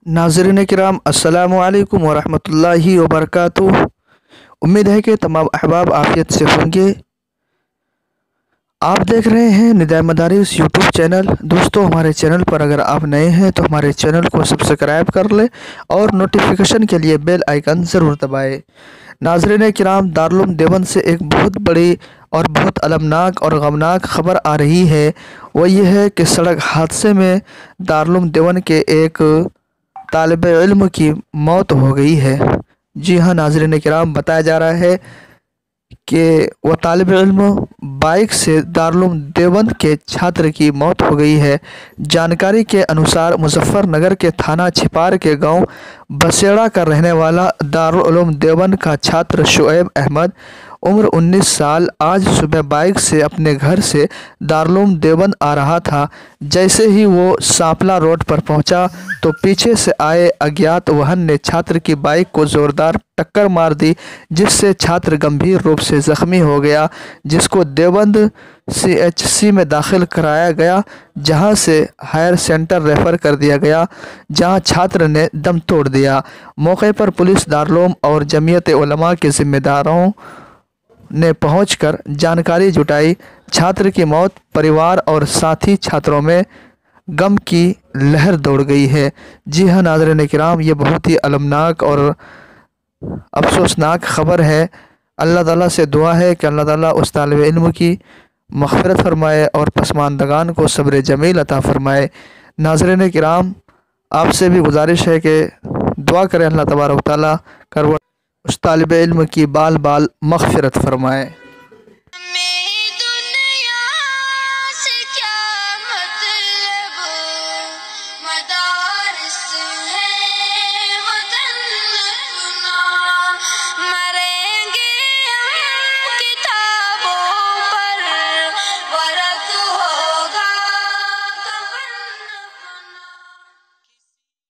नाज़रीन किराम अस्सलामु अलैकुम वरहमतुल्लाहि वबरकातुह। उम्मीद है कि तमाम अहबाब आफियत से होंगे। आप देख रहे हैं निदाए मदारिस यूट्यूब चैनल। दोस्तों, हमारे चैनल पर अगर आप नए हैं तो हमारे चैनल को सब्सक्राइब कर लें और नोटिफिकेशन के लिए बेल आइकन ज़रूर दबाएं। नाज़रीन किराम, दारुल देवबंद से एक बहुत बड़ी और बहुत अलमनाक और गमनाक ख़बर आ रही है। वो ये है कि सड़क हादसे में दारुल देवबंद के एक तालिब इल्म की मौत हो गई है। जी हाँ नाज़रीन किराम, बताया जा रहा है कि वह तालिब इल्म बाइक से दारुल देवबंद के छात्र की मौत हो गई है। जानकारी के अनुसार मुजफ्फरनगर के थाना छिपार के गांव बसेड़ा का रहने वाला दारुल देवबंद का छात्र शुएब अहमद उम्र 19 साल आज सुबह बाइक से अपने घर से दारुल देवबंद आ रहा था। जैसे ही वो सांपला रोड पर पहुंचा तो पीछे से आए अज्ञात वाहन ने छात्र की बाइक को ज़ोरदार टक्कर मार दी, जिससे छात्र गंभीर रूप से ज़ख्मी हो गया, जिसको देवबंद CHC में दाखिल कराया गया, जहां से हायर सेंटर रेफ़र कर दिया गया, जहां छात्र ने दम तोड़ दिया। मौके पर पुलिस, दारुल और जमीयत उलमा के ज़िम्मेदारों ने पहुंचकर जानकारी जुटाई। छात्र की मौत परिवार और साथी छात्रों में गम की लहर दौड़ गई है। जी हाँ नाज़रीन किराम, ये बहुत ही अलमनाक और अफसोसनाक ख़बर है। अल्लाह ताला से दुआ है कि अल्लाह ताला उस तालिब इल्म की मग़फ़िरत फरमाए और पसमानदगान को सब्र जमील अता फरमाए। नाज़रीन किराम, आपसे भी गुजारिश है कि दुआ करें अल्लाह तबारक व तआला कर उस तालिब इल्म की बाल बाल मग़फ़िरत फरमाए।